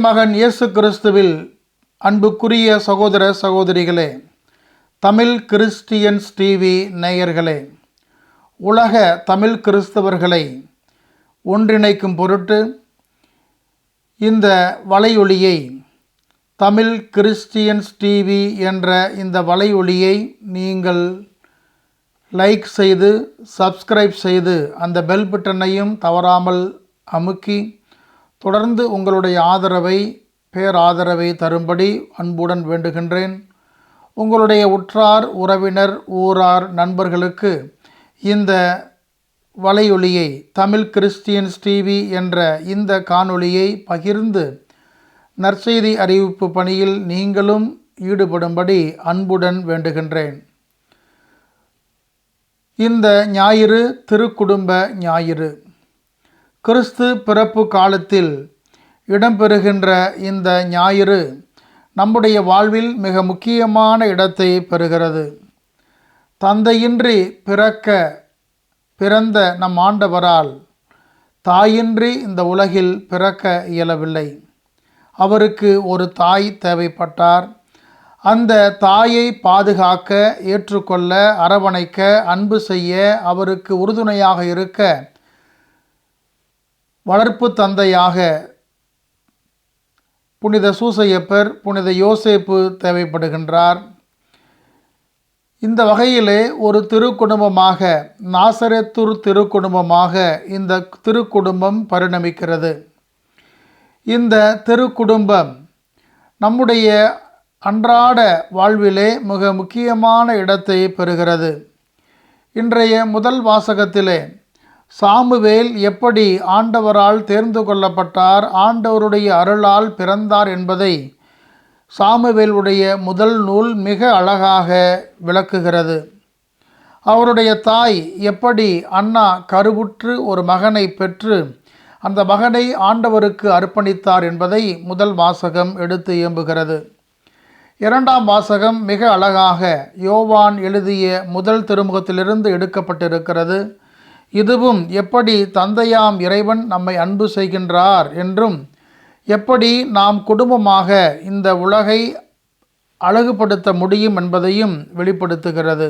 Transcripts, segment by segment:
மகன் இயேசு கிறிஸ்துவில் அன்புக்குரிய சகோதர சகோதரிகளே, தமிழ் கிறிஸ்டியன்ஸ் டிவி நேயர்களே, உலக தமிழ் கிறிஸ்தவர்களை ஒன்றிணைக்கும் பொருட்டு இந்த வலையொலியை, தமிழ் கிறிஸ்டியன்ஸ் டிவி என்ற இந்த வலையொலியை நீங்கள் லைக் செய்து, சப்ஸ்கிரைப் செய்து, அந்த பெல் பட்டனையும் தவறாமல் அமுக்கி தொடர்ந்து உங்களுடைய பேராதரவை தரும்படி அன்புடன் வேண்டுகின்றேன். உங்களுடைய உற்றார், உறவினர், ஊரார், நண்பர்களுக்கு இந்த வலையொலியை, தமிழ் கிறிஸ்டியன்ஸ் டிவி என்ற இந்த காணொளியை பகிர்ந்து நற்செய்தி அறிவிப்பு பணியில் நீங்களும் ஈடுபடும்படி அன்புடன் வேண்டுகின்றேன். இந்த ஞாயிறு திருக்குடும்ப ஞாயிறு. கிறிஸ்து பிறப்பு காலத்தில் இடம்பெறுகின்ற இந்த ஞாயிறு நம்முடைய வாழ்வில் மிக முக்கியமான இடத்தை பெறுகிறது. தந்தையின்றி பிறந்த நம் ஆண்டவரால் தாயின்றி இந்த உலகில் பிறக்க இயலவில்லை. அவருக்கு ஒரு தாய் தேவைப்பட்டார். அந்த தாயை பாதுகாக்க, ஏற்றுக்கொள்ள, அரவணைக்க, அன்பு செய்ய, அவருக்கு உறுதுணையாக இருக்க வளர்ப்பு தந்தையாக புனித சூசையப்பர், புனித யோசேப்பு தேவைப்படுகின்றார். இந்த வகையிலே ஒரு திருக்குடும்பமாக, நாசரேத்தூர் திருக்குடும்பமாக இந்த திருக்குடும்பம் பரிணமிக்கிறது. இந்த திருக்குடும்பம் நம்முடைய அன்றாட வாழ்விலே மிக முக்கியமான இடத்தை பெறுகிறது. இன்றைய முதல் வாசகத்திலே சாமுவேல் எப்படி ஆண்டவரால் தேர்ந்து கொள்ளப்பட்டார், ஆண்டவருடைய அருளால் பிறந்தார் என்பதை சாமுவேலுடைய முதல் நூல் மிக அழகாக விளக்குகிறது. அவருடைய தாய் எப்படி அன்னா கருவுற்று ஒரு மகனை பெற்று அந்த மகனை ஆண்டவருக்கு அர்ப்பணித்தார் என்பதை முதல் வாசகம் எடுத்து இயம்புகிறது. இரண்டாம் வாசகம் மிக அழகாக யோவான் எழுதிய முதல் திருமுகத்திலிருந்து எடுக்கப்பட்டிருக்கிறது. இதுவும் எப்படி தந்தையாம் இறைவன் நம்மை அன்பு செய்கின்றார் என்றும், எப்படி நாம் குடும்பமாக இந்த உலகை அழகுபடுத்த முடியும் என்பதையும் வெளிப்படுத்துகிறது.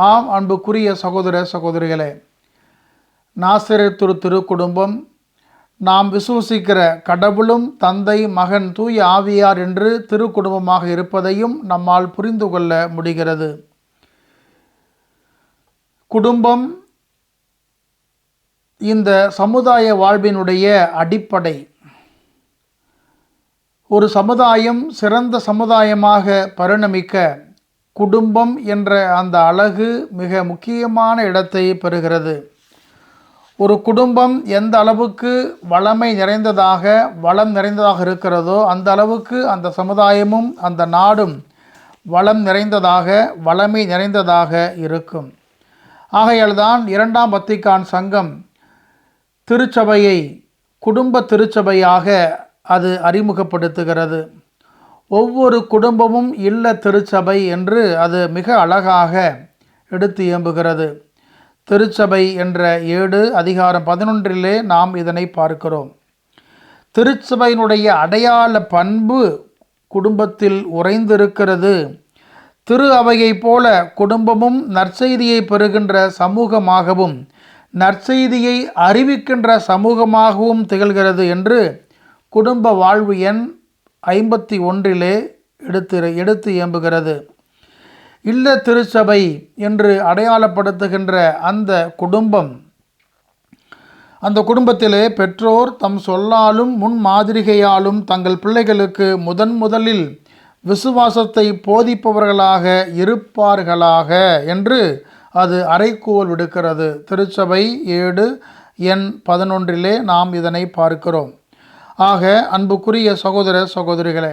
ஆம், அன்புக்குரிய சகோதர சகோதரிகளே, நாசரேத்தூர் திருக்குடும்பம் நாம் விசுவசிக்கிற கடவுளும் தந்தை, மகன், தூய ஆவியார் என்று திருக்குடும்பமாக இருப்பதையும் நம்மால் புரிந்து கொள்ள முடிகிறது. குடும்பம் இந்த சமுதாய வாழ்வினுடைய அடிப்படை. ஒரு சமுதாயம் சிறந்த சமுதாயமாக பரிணமிக்க குடும்பம் என்ற அந்த அழகு மிக முக்கியமான இடத்தை பெறுகிறது. ஒரு குடும்பம் எந்த அளவுக்கு வளம் நிறைந்ததாக இருக்கிறதோ அந்த அளவுக்கு அந்த சமுதாயமும் அந்த நாடும் வளமை நிறைந்ததாக இருக்கும். ஆகையால்தான் இரண்டாம் வத்திக்கான் சங்கம் திருச்சபையை குடும்ப திருச்சபையாக அது அறிமுகப்படுத்துகிறது. ஒவ்வொரு குடும்பமும் இல்ல திருச்சபை என்று அது மிக அழகாக எடுத்து இயம்புகிறது. திருச்சபை என்ற ஏடு அதிகாரம் 11 நாம் இதனை பார்க்கிறோம். திருச்சபையினுடைய அடையாள பண்பு குடும்பத்தில் உறைந்திருக்கிறது. திரு அவையைப் போல குடும்பமும் நற்செய்தியை பெறுகின்ற சமூகமாகவும் நற்செய்தியை அறிவிக்கின்ற சமூகமாகவும் திகழ்கிறது என்று குடும்ப வாழ்வு எண் 51 எடுத்து இயம்புகிறது. இல்ல திருச்சபை என்று அடையாளப்படுத்துகின்ற அந்த குடும்பம், அந்த குடும்பத்திலே பெற்றோர் தம் சொல்லாலும் முன்மாதிரிகையாலும் தங்கள் பிள்ளைகளுக்கு முதலில் விசுவாசத்தை போதிப்பவர்களாக இருப்பார்களாக என்று அது அறைகூவல் விடுக்கிறது. திருச்சபை ஏடு எண் 11 நாம் இதனை பார்க்கிறோம். ஆக அன்புக்குரிய சகோதர சகோதரிகளே,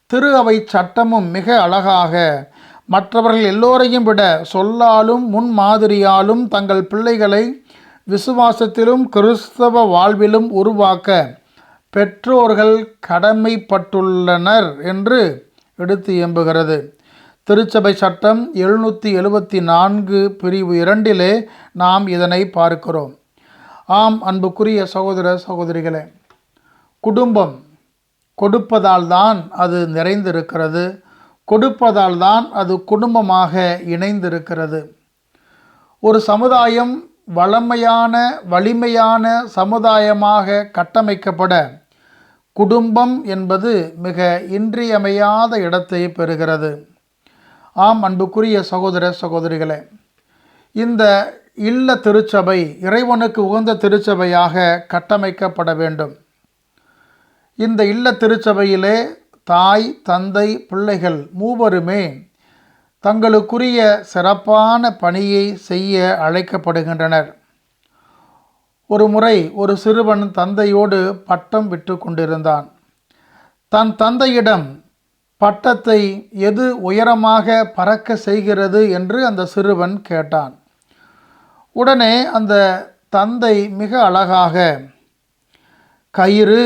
திரு அவை சட்டமும் மிக அழகாக மற்றவர்கள் எல்லோரையும் விட சொல்லாலும் முன்மாதிரியாலும் தங்கள் பிள்ளைகளை விசுவாசத்திலும் கிறிஸ்தவ வாழ்விலும் உருவாக்க பெற்றோர்கள் கடமைப்பட்டுள்ளனர் என்று எடுத்து இயம்புகிறது. திருச்சபை சட்டம் 774 பிரிவு 2 நாம் இதனை பார்க்கிறோம். ஆம், அன்புக்குரிய சகோதர சகோதரிகளே, குடும்பம் கொடுப்பதால் தான் அது நிறைந்திருக்கிறது. கொடுப்பதால் தான் அது குடும்பமாக இணைந்திருக்கிறது. ஒரு சமுதாயம் வலிமையான சமுதாயமாக கட்டமைக்கப்பட குடும்பம் என்பது மிக இன்றியமையாத இடத்தை பெறுகிறது. ஆம், அன்புக்குரிய சகோதர சகோதரிகளே, இந்த இல்ல திருச்சபை இறைவனுக்கு உகந்த திருச்சபையாக கட்டமைக்கப்பட வேண்டும். இந்த இல்ல திருச்சபையிலே தாய், தந்தை, பிள்ளைகள் மூவருமே தங்களுக்குரிய சிறப்பான பணியை செய்ய அழைக்கப்படுகின்றனர். ஒரு முறை ஒரு சிறுவன் தந்தையோடு பட்டம் விட்டு கொண்டிருந்தான். தன் தந்தையிடம் பட்டத்தை எது உயரமாக பறக்க செய்கிறது என்று அந்த சிறுவன் கேட்டான். உடனே அந்த தந்தை மிக அழகாக கயிறு,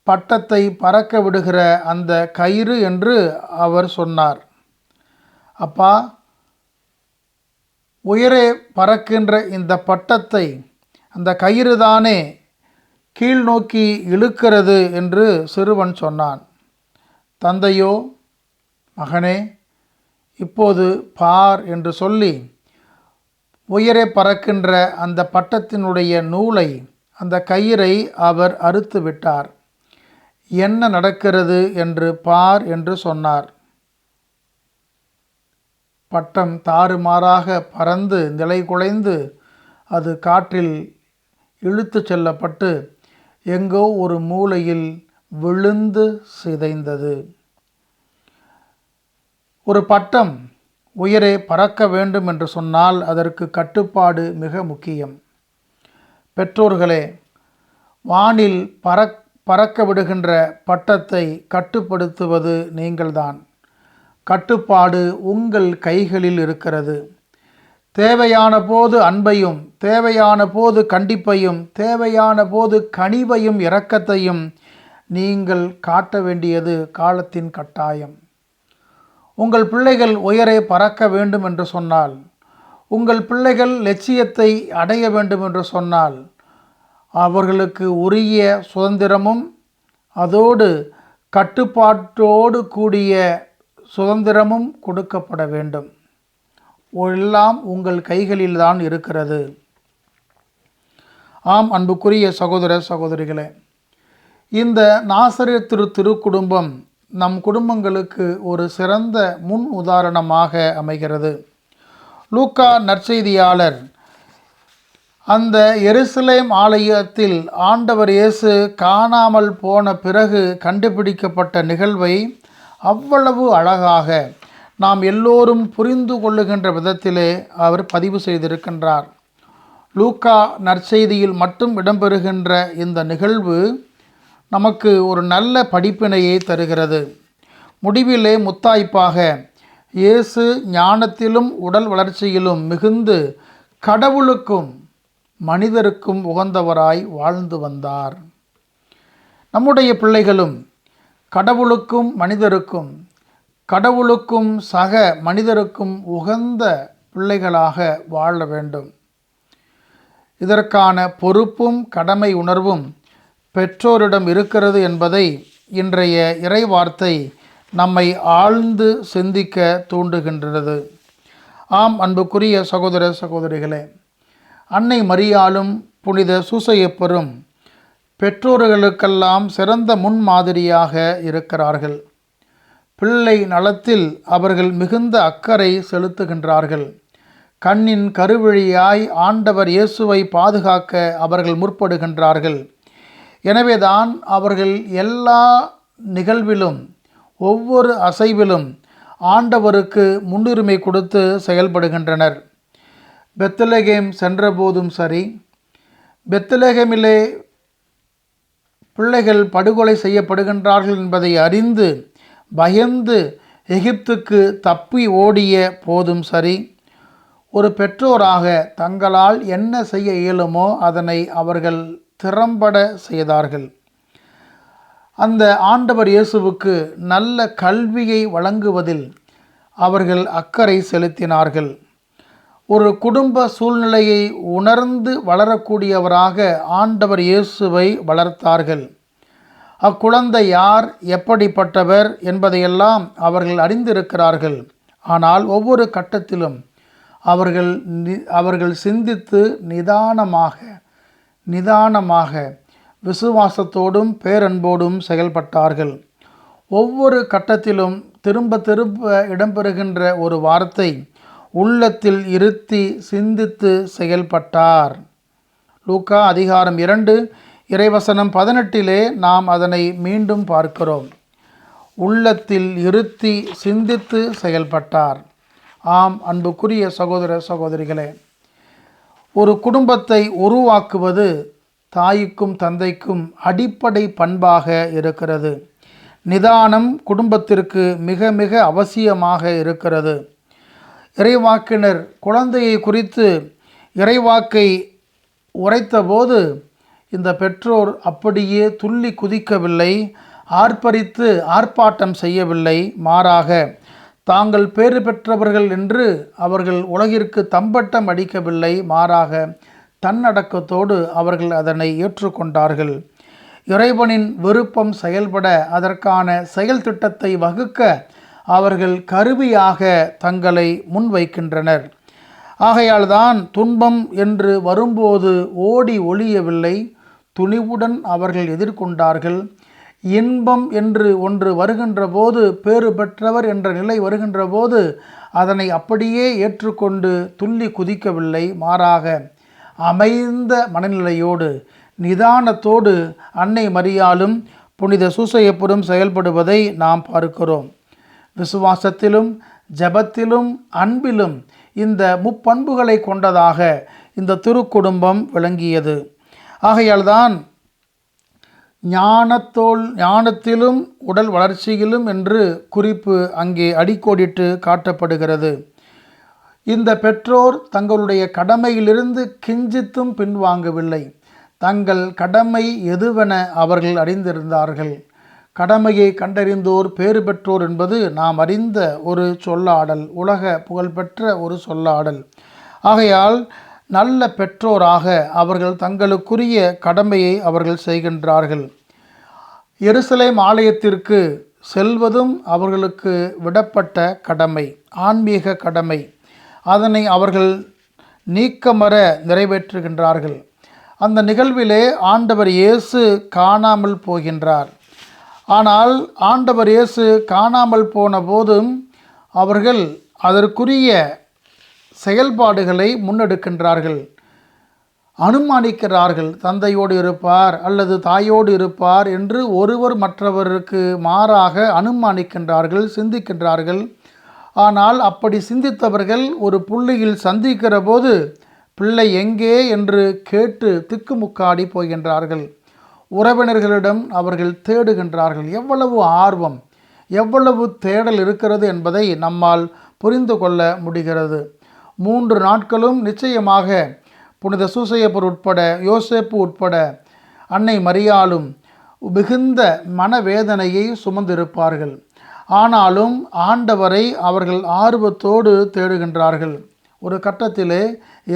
பட்டத்தை பறக்க விடுகிற அந்த கயிறு என்று அவர் சொன்னார். அப்பா, உயரே பறக்கின்ற இந்த பட்டத்தை அந்த கயிறு தானே கீழ் நோக்கி இழுக்கிறது என்று சிறுவன் சொன்னான். தந்தையோ, மகனே, இப்போது பார் என்று சொல்லி உயரே பறக்கின்ற அந்த பட்டத்தினுடைய நூலை, அந்த கயிறை அவர் அறுத்து விட்டார். என்ன நடக்கிறது என்று பார் என்று சொன்னார். பட்டம் தாறுமாறாக பறந்து நிலை குலைந்து அது காற்றில் இழுத்து செல்லப்பட்டு எங்கோ ஒரு மூலையில் விழுந்து சிதைந்தது. ஒரு பட்டம் உயரே பறக்க வேண்டும் என்று சொன்னால் அதற்கு கட்டுப்பாடு மிக முக்கியம். பெற்றோர்களே, வானில் பறக்க விடுகின்ற பட்டத்தை கட்டுப்படுத்துவது நீங்கள்தான். கட்டுப்பாடு உங்கள் கைகளில் இருக்கிறது. தேவையான போது அன்பையும், தேவையான போது கண்டிப்பையும், தேவையான போது கனிவையும் இரக்கத்தையும் நீங்கள் காட்ட வேண்டியது காலத்தின் கட்டாயம். உங்கள் பிள்ளைகள் உயரே பறக்க வேண்டும் என்று சொன்னால், உங்கள் பிள்ளைகள் லட்சியத்தை அடைய வேண்டும் என்று சொன்னால், அவர்களுக்கு உரிய சுதந்திரமும் அதோடு கட்டுப்பாட்டோடு கூடிய சுதந்திரமும் கொடுக்கப்பட வேண்டும். எல்லாம் உங்கள் கைகளில்தான் இருக்கிறது. ஆம், அன்புக்குரிய சகோதர சகோதரிகளே, இந்த நாசரேத் திருக்குடும்பம் நம் குடும்பங்களுக்கு ஒரு சிறந்த முன் உதாரணமாக அமைகிறது. லூக்கா நற்செய்தியாளர் அந்த எருசலேம் ஆலயத்தில் ஆண்டவர் இயேசு காணாமல் போன பிறகு கண்டுபிடிக்கப்பட்ட நிகழ்வை அவ்வளவு அழகாக நாம் எல்லோரும் புரிந்து கொள்ளுகின்ற விதத்திலே அவர் பதிவு செய்திருக்கின்றார். லூக்கா நற்செய்தியில் மட்டும் இடம்பெறுகின்ற இந்த நிகழ்வு நமக்கு ஒரு நல்ல படிப்பினையை தருகிறது. முடிவிலே முத்தாய்ப்பாக இயேசு ஞானத்திலும் உடல் வளர்ச்சியிலும் மிகுந்து கடவுளுக்கும் மனிதருக்கும் உகந்தவராய் வாழ்ந்து வந்தார். நம்முடைய பிள்ளைகளும் கடவுளுக்கும் மனிதருக்கும், கடவுளுக்கும் சக மனிதருக்கும் உகந்த பிள்ளைகளாக வாழ வேண்டும். இதற்கான பொறுப்பும் கடமை உணர்வும் பெற்றோரிடம் இருக்கிறது என்பதை இன்றைய இறைவார்த்தை நம்மை ஆழ்ந்து சிந்திக்க தூண்டுகின்றது. ஆம், அன்புக்குரிய சகோதர சகோதரிகளே, அன்னை மரியாளும் புனித சூசையப்பரும் பெற்றோர்களுக்கெல்லாம் சிறந்த முன்மாதிரியாக இருக்கிறார்கள். பிள்ளை நலத்தில் அவர்கள் மிகுந்த அக்கறை செலுத்துகின்றார்கள். கண்ணின் கருவழியாய் ஆண்டவர் இயேசுவை பாதுகாக்க அவர்கள் முற்படுகின்றார்கள். எனவேதான் அவர்கள் எல்லா நிகழ்விலும், ஒவ்வொரு அசைவிலும் ஆண்டவருக்கு முன்னுரிமை கொடுத்து செயல்படுகின்றனர். பெத்லகேம் சென்றபோதும் சரி, பெத்லகேமிலே பிள்ளைகள் படுகொலை செய்யப்படுகின்றார்கள் என்பதை அறிந்து பயந்து எகிப்துக்கு தப்பி ஓடிய போதும் சரி, ஒரு பெற்றோராக தங்களால் என்ன செய்ய இயலுமோ அதனை அவர்கள் திறம்பட செய்தார்கள். அந்த ஆண்டவர் இயேசுவுக்கு நல்ல கல்வியை வழங்குவதில் அவர்கள் அக்கறை செலுத்தினார்கள். ஒரு குடும்ப சூழ்நிலையை உணர்ந்து வளரக்கூடியவராக ஆண்டவர் இயேசுவை வளர்த்தார்கள். அக்குழந்தை யார், எப்படிப்பட்டவர் என்பதையெல்லாம் அவர்கள் அறிந்திருக்கிறார்கள். ஆனால் ஒவ்வொரு கட்டத்திலும் அவர்கள் சிந்தித்து நிதானமாக விசுவாசத்தோடும் பேரன்போடும் செயல்பட்டார்கள். ஒவ்வொரு கட்டத்திலும் திரும்ப இடம்பெறுகின்ற ஒரு வார்த்தை, உள்ளத்தில் இருத்தி சிந்தித்து செயல்பட்டார். லூக்கா அதிகாரம் 2 இறைவசனம் 18 நாம் அதனை மீண்டும் பார்க்கிறோம். உள்ளத்தில் இருத்தி சிந்தித்து செயல்பட்டார். ஆம், அன்புக்குரிய சகோதர சகோதரிகளே, ஒரு குடும்பத்தை உருவாக்குவது தாய்க்கும் தந்தைக்கும் அடிப்படை பண்பாக இருக்கிறது. நிதானம் குடும்பத்திற்கு மிக மிக அவசியமாக இருக்கிறது. இறைவாக்கினர் குழந்தையை குறித்து இறைவாக்கை உரைத்தபோது இந்த பெற்றோர் அப்படியே துள்ளி குதிக்கவில்லை, ஆர்ப்பரித்து ஆர்ப்பாட்டம் செய்யவில்லை. மாறாக தாங்கள் பேறு பெற்றவர்கள் என்று அவர்கள் உலகிற்கு தம்பட்டம் அடிக்கவில்லை. மாறாக தன்னடக்கத்தோடு அவர்கள் அதனை ஏற்றுக்கொண்டார்கள். இறைவனின் விருப்பம் செயல்பட அதற்கான செயல் திட்டத்தை வகுக்க அவர்கள் கருவியாக தங்களை முன்வைக்கின்றனர். ஆகையால் தான் துன்பம் என்று வரும்போது ஓடி ஒளியவில்லை, துணிவுடன் அவர்கள் எதிர்கொண்டார்கள். இன்பம் என்று ஒன்று வருகின்ற போது, பேறு பெற்றவர் என்ற நிலை வருகின்ற போது அதனை அப்படியே ஏற்றுக்கொண்டு துள்ளி குதிக்கவில்லை. மாறாக அமைந்த மனநிலையோடு நிதானத்தோடு அன்னை மரியாளும் புனித சூசையப்பரும் செயல்படுவதை நாம் பார்க்கிறோம். விசுவாசத்திலும் ஜபத்திலும் அன்பிலும் இந்த முப்பண்புகளை கொண்டதாக இந்த திருக்குடும்பம் விளங்கியது. ஆகையால்தான் ஞானத்திலும் உடல் வளர்ச்சியிலும் என்று குறிப்பு அங்கே அடிக்கோடிட்டு காட்டப்படுகிறது. இந்த பெற்றோர் தங்களுடைய கடமையிலிருந்து கிஞ்சித்தும் பின்வாங்கவில்லை. தங்கள் கடமை எதுவென அவர்கள் அறிந்திருந்தார்கள். கடமையை கண்டறிந்தோர் பேறு பெற்றோர் என்பது நாம் அறிந்த ஒரு சொல்லாடல், உலக புகழ்பெற்ற ஒரு சொல்லாடல். ஆகையால் நல்ல பெற்றோராக அவர்கள் தங்களுக்குரிய கடமையை அவர்கள் செய்கின்றார்கள். எருசலேம் ஆலயத்திற்கு செல்வதும் அவர்களுக்கு விடப்பட்ட கடமை, ஆன்மீக கடமை. அதனை அவர்கள் நீக்கமற நிறைவேற்றுகின்றார்கள். அந்த நிகழ்விலே ஆண்டவர் இயேசு காணாமல் போகின்றார். ஆனால் ஆண்டவர் இயேசு காணாமல் போன போதும் அவர்கள் அதற்குரிய செயல்பாடுகளை முன்னெடுக்கின்றார்கள். அனுமானிக்கிறார்கள், தந்தையோடு இருப்பார் அல்லது தாயோடு இருப்பார் என்று ஒருவர் மற்றவருக்கு மாறாக அனுமானிக்கின்றார்கள், சிந்திக்கின்றார்கள். ஆனால் அப்படி சிந்தித்தவர்கள் ஒரு புள்ளியில் சந்திக்கிற போது பிள்ளை எங்கே என்று கேட்டு திக்குமுக்காடி போகின்றார்கள். உறவினர்களிடம் அவர்கள் தேடுகின்றார்கள். எவ்வளவு ஆர்வம், எவ்வளவு தேடல் இருக்கிறது என்பதை நம்மால் புரிந்து கொள்ள முடிகிறது. 3 நாட்களும் நிச்சயமாக புனித சூசையப்பர் உட்பட, யோசேப்பு உட்பட, அன்னை மரியாளும் மிகுந்த மனவேதனையை சுமந்திருப்பார்கள். ஆனாலும் ஆண்டவரை அவர்கள் ஆர்வத்தோடு தேடுகின்றார்கள். ஒரு கட்டத்திலே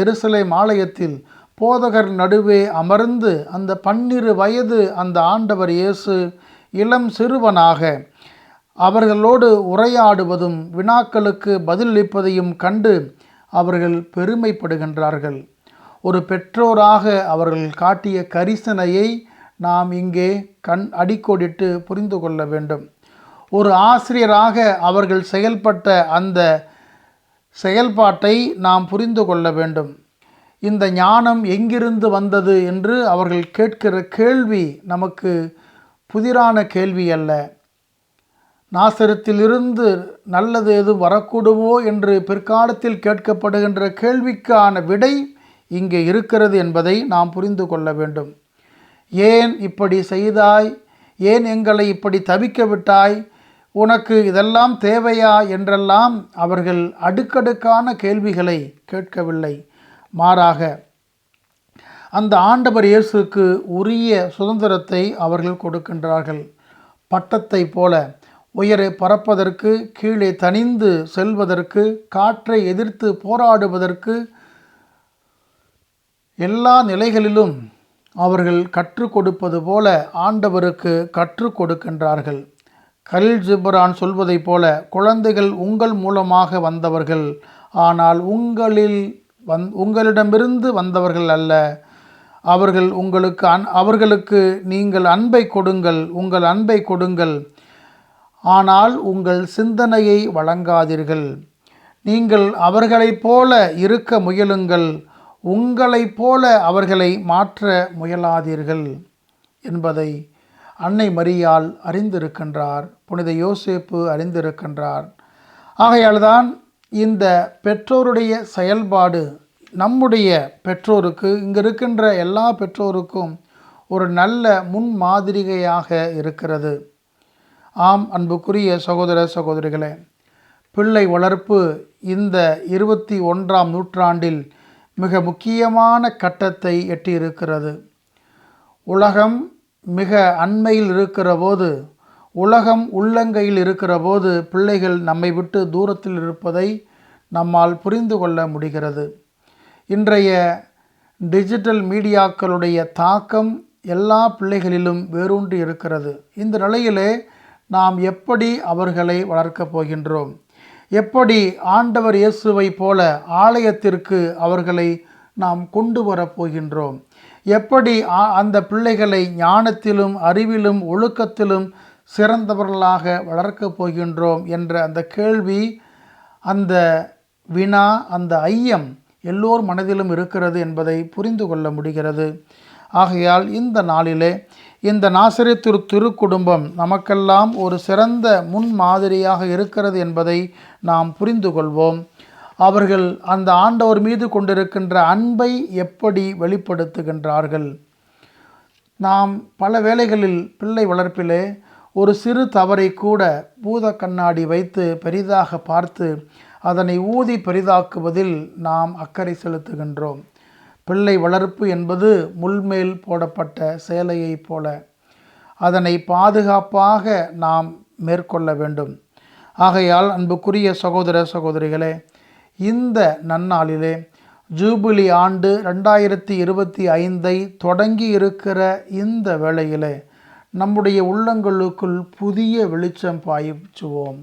எருசலேம் ஆலயத்தில் போதகர் நடுவே அமர்ந்து அந்த 12 வயது அந்த ஆண்டவர் இயேசு இளம் சிறுவனாக அவர்களோடு உரையாடுவதும் வினாக்களுக்கு பதிலளிப்பதையும் கண்டு அவர்கள் பெருமைப்படுகின்றார்கள். ஒரு பெற்றோராக அவர்கள் காட்டிய கரிசனையை நாம் இங்கே அடிக்கோடிட்டு புரிந்து கொள்ள வேண்டும். ஒரு ஆசிரியராக அவர்கள் செயல்பட்ட அந்த செயல்பாட்டை நாம் புரிந்து கொள்ள வேண்டும். இந்த ஞானம் எங்கிருந்து வந்தது என்று அவர்கள் கேட்கிற கேள்வி நமக்கு புதிரான கேள்வி அல்ல. நாசரத்திலிருந்து நல்லது எதுவும் வரக்கூடுமோ என்று பிற்காலத்தில் கேட்கப்படுகின்ற கேள்விக்கான விடை இங்கே இருக்கிறது என்பதை நாம் புரிந்து கொள்ள வேண்டும். ஏன் இப்படி செய்தாய், ஏன் எங்களை இப்படி தவிக்க விட்டாய், உனக்கு இதெல்லாம் தேவையா என்றெல்லாம் அவர்கள் அடுக்கடுக்கான கேள்விகளை கேட்கவில்லை. மாறாக அந்த ஆண்டவர் இயேசுக்கு உரிய சுதந்திரத்தை அவர்கள் கொடுக்கின்றார்கள். பட்டத்தை போல உயரே பறப்பதற்கு, கீழே தனிந்து செல்வதற்கு, காற்றை எதிர்த்து போராடுவதற்கு, எல்லா நிலைகளிலும் அவர்கள் கற்றுக் கொடுப்பது போல ஆண்டவருக்கு கற்றுக் கொடுக்கின்றார்கள். கலீல் ஜிப்ரான் சொல்வதைப் போல, குழந்தைகள் உங்கள் மூலமாக வந்தவர்கள், ஆனால் உங்களிடமிருந்து வந்தவர்கள் அல்ல. அவர்களுக்கு நீங்கள் அன்பை கொடுங்கள், உங்கள் அன்பை கொடுங்கள், ஆனால் உங்கள் சிந்தனையை வழங்காதீர்கள். நீங்கள் அவர்களைப் போல இருக்க முயலுங்கள், உங்களைப் போல அவர்களை மாற்ற முயலாதீர்கள் என்பதை அன்னை மரியாள் அறிந்திருக்கின்றார், புனித யோசேப்பு அறிந்திருக்கின்றார். ஆகையால்தான் இந்த பெற்றோருடைய செயல்பாடு நம்முடைய பெற்றோருக்கு, இங்கு இருக்கின்ற எல்லா பெற்றோருக்கும் ஒரு நல்ல முன்மாதிரிகையாக இருக்கிறது. ஆம், அன்புக்குரிய சகோதர சகோதரிகளே, பிள்ளை வளர்ப்பு இந்த 21ஆம் நூற்றாண்டில் மிக முக்கியமான கட்டத்தை எட்டியிருக்கிறது. உலகம் மிக அண்மையில் இருக்கிற போது, உலகம் உள்ளங்கையில் இருக்கிற போது பிள்ளைகள் நம்மை விட்டு தூரத்தில் இருப்பதை நம்மால் புரிந்து கொள்ள முடிகிறது. இன்றைய டிஜிட்டல் மீடியாக்களுடைய தாக்கம் எல்லா பிள்ளைகளிலும் வேரூன்றி இருக்கிறது. இந்த நிலையிலே நாம் எப்படி அவர்களை வளர்க்கப் போகின்றோம்? எப்படி ஆண்டவர் இயேசுவை போல ஆலயத்திற்கு அவர்களை நாம் கொண்டு வரப்போகின்றோம்? எப்படி அந்த பிள்ளைகளை ஞானத்திலும் அறிவிலும் ஒழுக்கத்திலும் சிறந்தவர்களாக வளர்க்கப் போகின்றோம் என்ற அந்த கேள்வி, அந்த வினா, அந்த ஐயம் எல்லோர் மனதிலும் இருக்கிறது என்பதை புரிந்து கொள்ள முடிகிறது. ஆகையால் இந்த நாளிலே இந்த நாசரேத்து திருக்குடும்பம் நமக்கெல்லாம் ஒரு சிறந்த முன்மாதிரியாக இருக்கிறது என்பதை நாம் புரிந்து கொள்வோம். அவர்கள் அந்த ஆண்டவர் மீது கொண்டிருக்கின்ற அன்பை எப்படி வெளிப்படுத்துகின்றார்கள்? நாம் பல வேளைகளில் பிள்ளை வளர்ப்பிலே ஒரு சிறு தவறை கூட பூத கண்ணாடி வைத்து பெரிதாக பார்த்து அதனை ஊதி பெரிதாக்குவதில் நாம் அக்கறை செலுத்துகின்றோம். பிள்ளை வளர்ப்பு என்பது முள்மேல் போடப்பட்ட சேலையைப் போல, அதனை பாதுகாப்பாக நாம் மேற்கொள்ள வேண்டும். ஆகையால் அன்புக்குரிய சகோதர சகோதரிகளே, இந்த நன்னாளிலே ஜூபிலி ஆண்டு 2025 தொடங்கி இருக்கிற இந்த வேளையிலே நம்முடைய உள்ளங்களுக்குள் புதிய வெளிச்சம் பாய்ச்சுவோம்.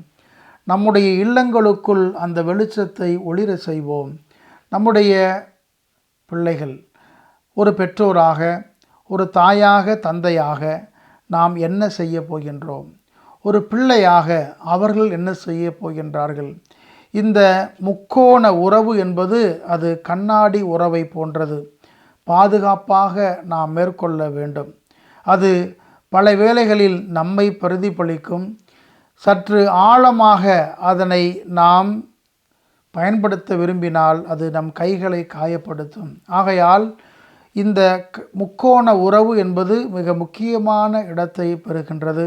நம்முடைய இல்லங்களுக்குள் அந்த வெளிச்சத்தை ஒளிர செய்வோம். நம்முடைய பிள்ளைகள் ஒரு பெற்றோராக, ஒரு தாயாக, தந்தையாக நாம் என்ன செய்ய போகின்றோம்? ஒரு பிள்ளையாக அவர்கள் என்ன செய்ய போகின்றார்கள்? இந்த முக்கோண உறவு என்பது அது கண்ணாடி உறவை போன்றது. பாதுகாப்பாக நாம் மேற்கொள்ள வேண்டும். அது பல வேளைகளில் நம்மை பிரதிபலிக்கும். சற்று ஆழமாக அதனை நாம் பயன்படுத்த விரும்பினால் அது நம் கைகளை காயப்படுத்தும். ஆகையால் இந்த முக்கோண உறவு என்பது மிக முக்கியமான இடத்தை பெறுகின்றது.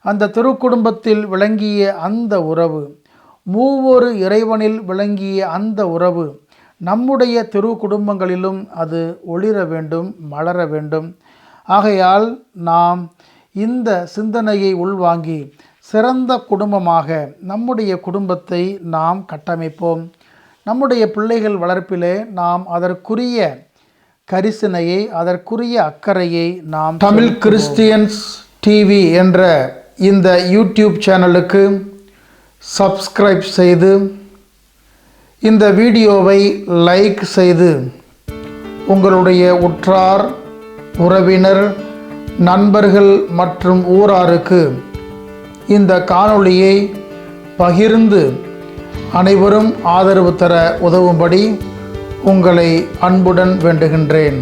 அந்த திருக்குடும்பத்தில் விளங்கிய அந்த உறவு, மூவொரு இறைவனில் விளங்கிய அந்த உறவு நம்முடைய திருக்குடும்பங்களிலும் அது ஒளிர வேண்டும், மலர வேண்டும். ஆகையால் நாம் இந்த சிந்தனையை உள்வாங்கி சிறந்த குடும்பமாக நம்முடைய குடும்பத்தை நாம் கட்டமைப்போம். நம்முடைய பிள்ளைகள் வளர்ப்பிலே நாம் அதற்குரிய கரிசனையை, அதற்குரிய அக்கறையை நாம் தமிழ் கிறிஸ்டியன்ஸ் டிவி என்ற இந்த யூடியூப் சேனலுக்கு சப்ஸ்கிரைப் செய்து, இந்த வீடியோவை லைக் செய்து, உங்களுடைய உற்றார், உறவினர், நண்பர்கள் மற்றும் ஊராருக்கு இந்த காணொளியை பகிர்ந்து அனைவரும் ஆதரவு தர உதவும்படி உங்களை அன்புடன் வேண்டுகின்றேன்.